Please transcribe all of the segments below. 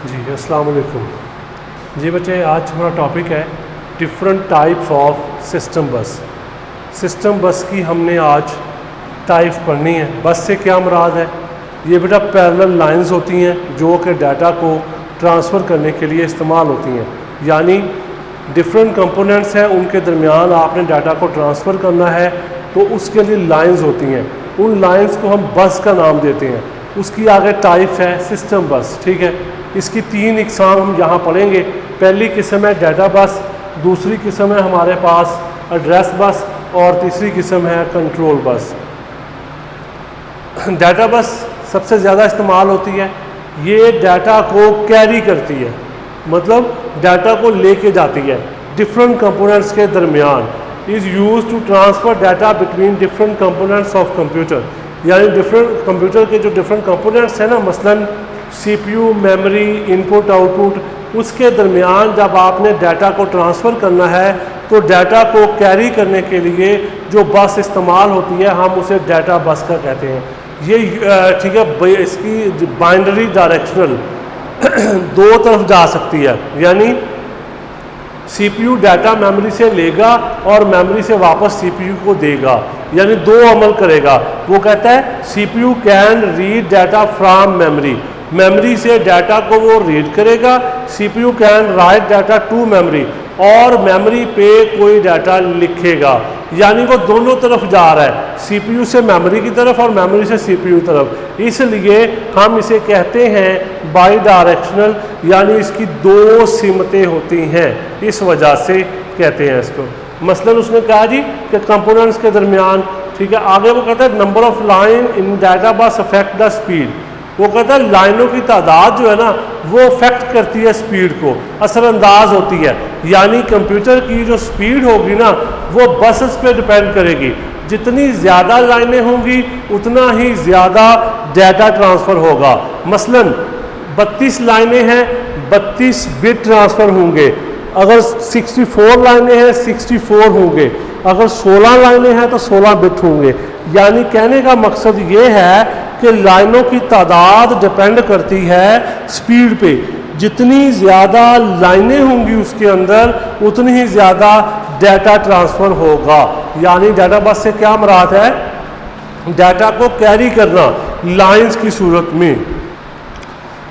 जी अस्सलाम वालेकुम। जी बच्चे, आज हमारा टॉपिक है डिफरेंट टाइप्स ऑफ सिस्टम बस। सिस्टम बस की हमने आज टाइप्स पढ़नी है। बस से क्या मुराद है? ये बेटा पैरेलल लाइंस होती हैं जो कि डाटा को ट्रांसफ़र करने के लिए इस्तेमाल होती हैं। यानी डिफरेंट कंपोनेंट्स हैं, उनके दरमियान आपने डाटा को ट्रांसफ़र करना है तो उसके लिए लाइंस होती हैं। उन लाइंस को हम बस का नाम देते हैं। उसकी आगे टाइप्स है सिस्टम बस। ठीक है, इसकी 3 इकसाम हम यहाँ पढ़ेंगे। पहली किस्म है डाटा बस, दूसरी किस्म है हमारे पास एड्रेस बस और तीसरी किस्म है कंट्रोल बस। डाटा बस सबसे ज़्यादा इस्तेमाल होती है। ये डाटा को कैरी करती है, मतलब डाटा को लेके जाती है डिफरेंट कंपोनेंट्स के दरमियान। Is use to transfer data between different components of computer. यानी डिफरेंट कंप्यूटर के जो डिफरेंट कंपोनेंट्स हैं ना, मसलन CPU, मेमोरी, इनपुट आउटपुट, उसके दरमियान जब आपने डाटा को ट्रांसफ़र करना है तो डाटा को कैरी करने के लिए जो बस इस्तेमाल होती है हम उसे डाटा बस का कहते हैं। ये ठीक है, इसकी बाइनरी डायरेक्शनल दो तरफ जा सकती है। यानी CPU डाटा मेमोरी से लेगा और मेमोरी से वापस CPU को देगा, यानी दो अमल करेगा। वो कहता है CPU can read data from memory. Memory से डाटा को वो रीड करेगा। CPU can write data to memory, और मेमोरी पे कोई डाटा लिखेगा। यानी वो दोनों तरफ जा रहा है, CPU से मेमोरी की तरफ और मेमोरी से CPU तरफ। इसलिए हम इसे कहते हैं बाई डायरेक्शनल, यानी इसकी दो सिमतें होती हैं, इस वजह से कहते हैं इसको। मसलन उसने कहा जी कि कंपोनेंट्स के दरमियान, ठीक है। आगे वो कहता है number of line in data बस अफेक्ट द स्पीड। वो कहता है लाइनों की तादाद जो है ना वो अफेक्ट करती है स्पीड को, असरअंदाज होती है। यानी कंप्यूटर की जो स्पीड होगी ना वो बसेस पे डिपेंड करेगी। जितनी ज़्यादा लाइनें होंगी उतना ही ज़्यादा डाटा ट्रांसफ़र होगा। मसलन 32 लाइनें हैं, 32 बिट ट्रांसफ़र होंगे। अगर 64 लाइनें हैं 64 होंगे। अगर 16 लाइनें हैं तो 16 बिट होंगे। यानी कहने का मकसद ये है कि लाइनों की तादाद डिपेंड करती है स्पीड पे। जितनी ज़्यादा लाइनें होंगी उसके अंदर उतनी ही ज़्यादा डाटा ट्रांसफ़र होगा। यानी डाटा बस से क्या मुराद है? डाटा को कैरी करना लाइंस की सूरत में,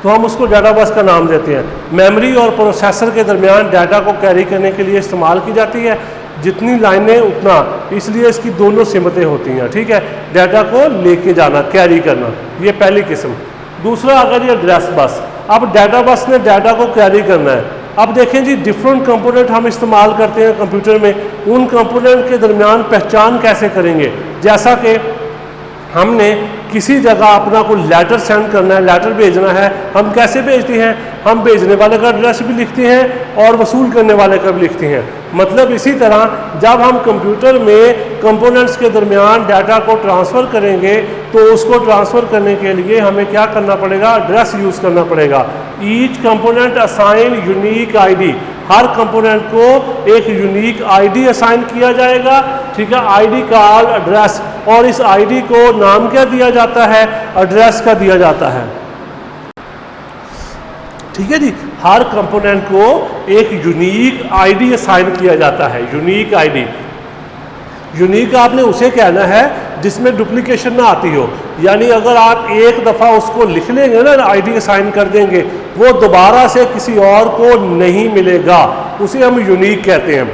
तो हम उसको डाटा बस का नाम देते हैं। मेमोरी और प्रोसेसर के दरमियान डाटा को कैरी करने के लिए इस्तेमाल की जाती है। जितनी लाइनें उतना, इसलिए इसकी दोनों सिमतें होती हैं। ठीक है, डाटा को लेके जाना, कैरी करना, ये पहली किस्म। दूसरा अगर ये एड्रेस बस, अब डाटा बस ने डाटा को कैरी करना है। अब देखें जी, डिफरेंट कंपोनेंट हम इस्तेमाल करते हैं कंप्यूटर में, उन कंपोनेंट के दरमियान पहचान कैसे करेंगे? जैसा कि हमने किसी जगह अपना कोई लेटर सेंड करना है, लेटर भेजना है, हम कैसे भेजते हैं? हम भेजने वाले का एड्रेस भी लिखते हैं और वसूल करने वाले का भी लिखते हैं। मतलब इसी तरह जब हम कंप्यूटर में कंपोनेंट्स के दरमियान डाटा को ट्रांसफ़र करेंगे तो उसको ट्रांसफ़र करने के लिए हमें क्या करना पड़ेगा? एड्रेस यूज़ करना पड़ेगा। Each component assign unique ID। हर कंपोनेंट को एक यूनिक ID असाइन किया जाएगा। ठीक है, ID कॉल्ड एड्रेस, और इस ID को नाम क्या दिया जाता है? एड्रेस का दिया जाता है। ठीक है जी, हर कंपोनेंट को एक यूनिक ID असाइन किया जाता है। यूनिक ID, यूनिक आपने उसे कहना है जिसमें डुप्लीकेशन ना आती हो। यानी अगर आप एक दफ़ा उसको लिख लेंगे ना, ID असाइन कर देंगे, वो दोबारा से किसी और को नहीं मिलेगा, उसे हम यूनिक कहते हैं।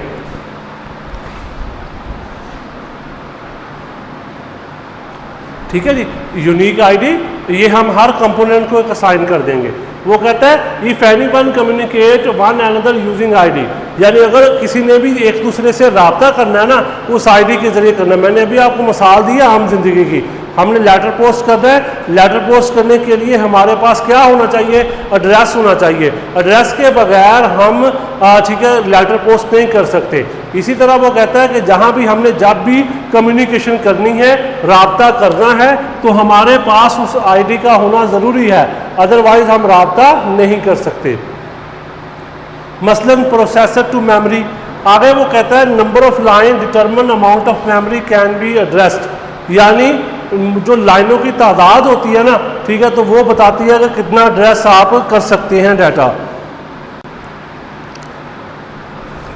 ठीक है जी, यूनिक ID ये हम हर कंपोनेंट को एक असाइन कर देंगे। वो कहता है if anyone communicate one another using ID। यानी अगर किसी ने भी एक दूसरे से रब्ता करना है ना, उस ID के ज़रिए करना है। मैंने अभी आपको मिसाल दी है आम जिंदगी की। हमने लेटर पोस्ट करना है, लेटर पोस्ट करने के लिए हमारे पास क्या होना चाहिए? एड्रेस होना चाहिए। एड्रेस के बगैर हम ठीक है लेटर पोस्ट नहीं कर सकते। इसी तरह वो कहता है कि जहाँ भी हमने जब भी कम्युनिकेशन करनी है, रब्ता करना है, तो हमारे पास उस ID का होना ज़रूरी है, अदरवाइज़ हम रब्ता नहीं कर सकते। मसलन प्रोसेसर टू मेमोरी। आगे वो कहता है number of line determine amount of memory can be addressed. यानी जो लाइनों की तादाद होती है ना, ठीक है, तो वो बताती है कि कितना एड्रेस आप कर सकते हैं डाटा।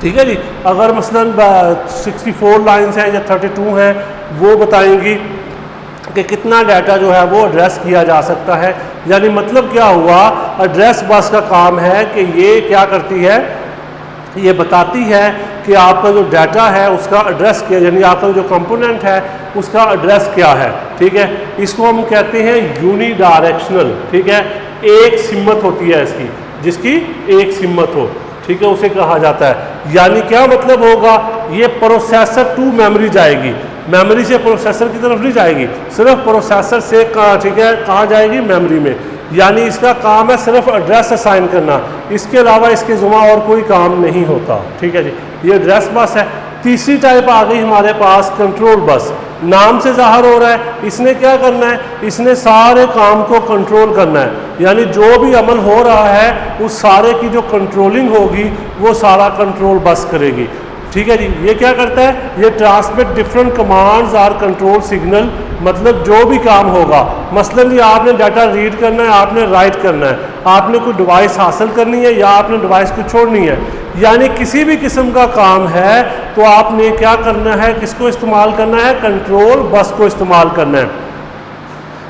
ठीक है जी। अगर मसलन 64 लाइन्स हैं या 32 हैं, वो बताएंगी कि कितना डाटा जो है वो एड्रेस किया जा सकता है। यानी मतलब क्या हुआ, एड्रेस बस का काम है कि ये क्या करती है, ये बताती है कि आपका जो डाटा है उसका एड्रेस क्या, यानी आपका जो कंपोनेंट है उसका एड्रेस क्या है। ठीक है, इसको हम कहते हैं यूनिडायरेक्शनल। ठीक है, एक सिमत होती है इसकी, जिसकी एक सिमत हो, ठीक है, उसे कहा जाता है। यानी क्या मतलब होगा, ये प्रोसेसर टू मेमोरी जाएगी, मेमोरी से प्रोसेसर की तरफ नहीं जाएगी, सिर्फ प्रोसेसर से ठीक है कहाँ जाएगी, मेमोरी में। यानी इसका काम है सिर्फ एड्रेस असाइन करना, इसके अलावा इसके जुमा और कोई काम नहीं होता। ठीक है जी, ये एड्रेस बस है। तीसरी टाइप आ गई हमारे पास कंट्रोल बस। नाम से जाहिर हो रहा है इसने क्या करना है, इसने सारे काम को कंट्रोल करना है, यानी जो भी अमल हो रहा है उस सारे की जो कंट्रोलिंग होगी वो सारा कंट्रोल बस करेगी। ठीक है जी, ये क्या करता है, ये transmit different commands or control signal, मतलब जो भी काम होगा, मसलन जी आपने डाटा रीड करना है, आपने राइट करना है, आपने कोई डिवाइस हासिल करनी है या आपने डिवाइस को छोड़नी है, यानी किसी भी किस्म का काम है तो आपने क्या करना है, किसको इस्तेमाल करना है, कंट्रोल बस को इस्तेमाल करना है।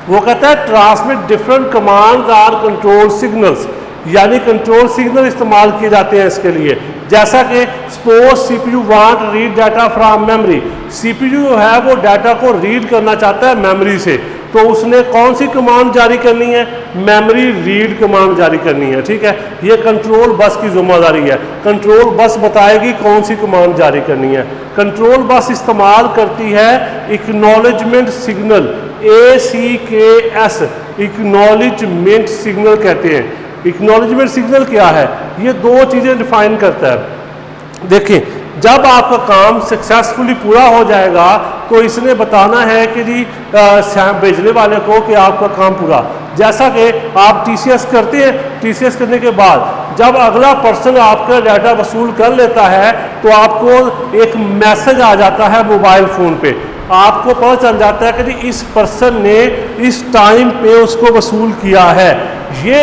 वो कहता है transmit different commands or control signals, यानी कंट्रोल सिग्नल इस्तेमाल किए जाते हैं इसके लिए। जैसा कि suppose CPU want read data from memory, CPU जो है वो डाटा को रीड करना चाहता है मेमोरी से, तो उसने कौन सी कमांड जारी करनी है, मेमोरी रीड कमांड जारी करनी है। ठीक है, ये कंट्रोल बस की जिम्मेदारी है, कंट्रोल बस बताएगी कौन सी कमांड जारी करनी है। कंट्रोल बस इस्तेमाल करती है acknowledgement signal, ACKS, acknowledgement signal कहते हैं। एक्नॉलेजमेंट सिग्नल क्या है, ये दो चीज़ें डिफाइन करता है। देखिए, जब आपका काम सक्सेसफुली पूरा हो जाएगा तो इसने बताना है कि जी भेजने वाले को कि आपका काम पूरा, जैसा कि आप TCS करते हैं, TCS करने के बाद जब अगला पर्सन आपका डाटा वसूल कर लेता है तो आपको एक मैसेज आ जाता है मोबाइल फ़ोन पे, आपको पता चल जाता है कि जी इस पर्सन ने इस टाइम पे उसको वसूल किया है। ये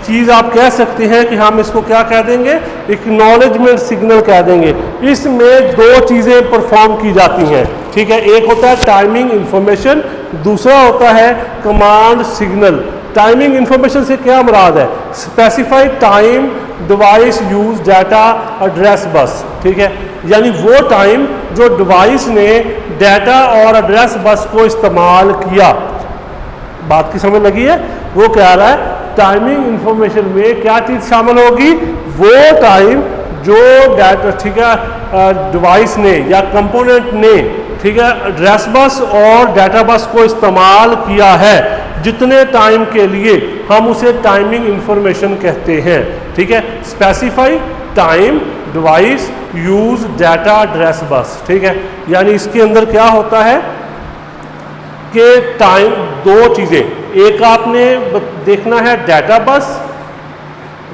चीज़ आप कह सकते हैं कि हम इसको क्या कह देंगे, एक्नॉलेजमेंट सिग्नल कह देंगे। इसमें दो चीज़ें परफॉर्म की जाती हैं। ठीक है, एक होता है टाइमिंग इंफॉर्मेशन, दूसरा होता है कमांड सिग्नल। टाइमिंग इंफॉर्मेशन से क्या मुराद है, specified time device use data address bus. ठीक है, यानी वो टाइम जो डिवाइस ने डाटा और एड्रेस बस को इस्तेमाल किया। बात की समझ लगी है, वो कह रहा है टाइमिंग इंफॉर्मेशन में क्या चीज़ शामिल होगी, वो टाइम जो डाटा, ठीक है, डिवाइस ने या कंपोनेंट ने, ठीक है, एड्रेस बस और डाटा बस को इस्तेमाल किया है, जितने टाइम के लिए हम उसे टाइमिंग इंफॉर्मेशन कहते हैं। ठीक है, specify time device use data address bus. ठीक है, यानी इसके अंदर क्या होता है कि टाइम, दो चीज़ें, एक आपने देखना है डाटा बस,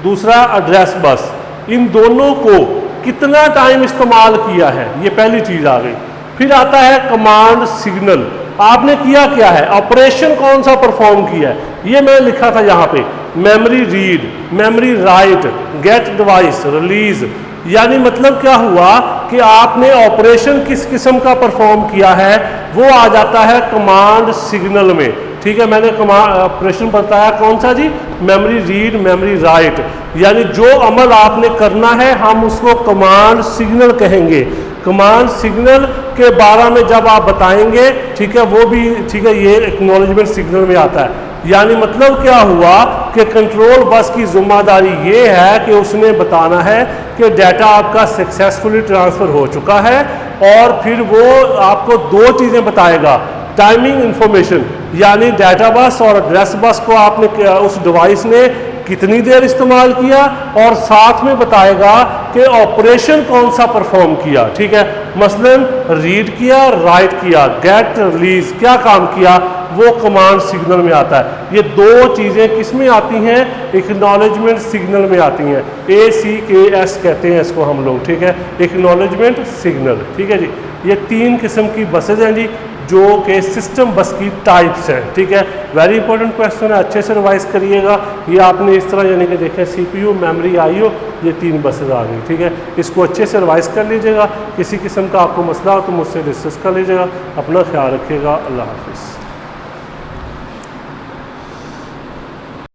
दूसरा एड्रेस बस, इन दोनों को कितना टाइम इस्तेमाल किया है, ये पहली चीज़ आ गई। फिर आता है कमांड सिग्नल, आपने किया क्या है, ऑपरेशन कौन सा परफॉर्म किया है, ये मैं लिखा था यहाँ पे, memory read, memory write, get device, release. यानी मतलब क्या हुआ कि आपने ऑपरेशन किस किस्म का परफॉर्म किया है, वो आ जाता है कमांड सिग्नल में। ठीक है, मैंने ऑपरेशन बताया कौन सा जी, मेमोरी रीड, मेमोरी राइट, यानी जो अमल आपने करना है हम उसको कमांड सिग्नल कहेंगे। कमांड सिग्नल के बारे में जब आप बताएंगे, ठीक है, वो भी, ठीक है, ये एक्नॉलेजमेंट सिग्नल में आता है। यानी मतलब क्या हुआ कि कंट्रोल बस की जिम्मेदारी ये है कि उसने बताना है कि डाटा आपका सक्सेसफुली ट्रांसफ़र हो चुका है, और फिर वो आपको दो चीज़ें बताएगा, टाइमिंग इंफॉर्मेशन, यानी डाटा बस और एड्रेस बस को आपने उस डिवाइस ने कितनी देर इस्तेमाल किया, और साथ में बताएगा कि ऑपरेशन कौन सा परफॉर्म किया। ठीक है, मसलन रीड किया, राइट किया, गेट, रिलीज, क्या काम किया, वो कमांड सिग्नल में आता है। ये दो चीज़ें किस में आती हैं, एक्नॉलेजमेंट सिग्नल में आती हैं। ACKS कहते हैं इसको हम लोग। ठीक है, एक्नॉलेजमेंट सिग्नल। ठीक है जी, ये 3 किस्म की बसेज हैं जी, जो कि सिस्टम बस की टाइप्स हैं। ठीक है, वेरी इंपॉर्टेंट क्वेश्चन है, अच्छे से रिवाइज करिएगा। ये आपने इस तरह यानी कि देखें CPU, मेमोरी, IO, ये 3 बसेज आ गई। ठीक है, इसको अच्छे से रिवाइज कर लीजिएगा। किसी किस्म का आपको मसला हो तो मुझसे डिस्कस कर लीजिएगा। अपना ख्याल रखिएगा। अल्लाह हाफिज़।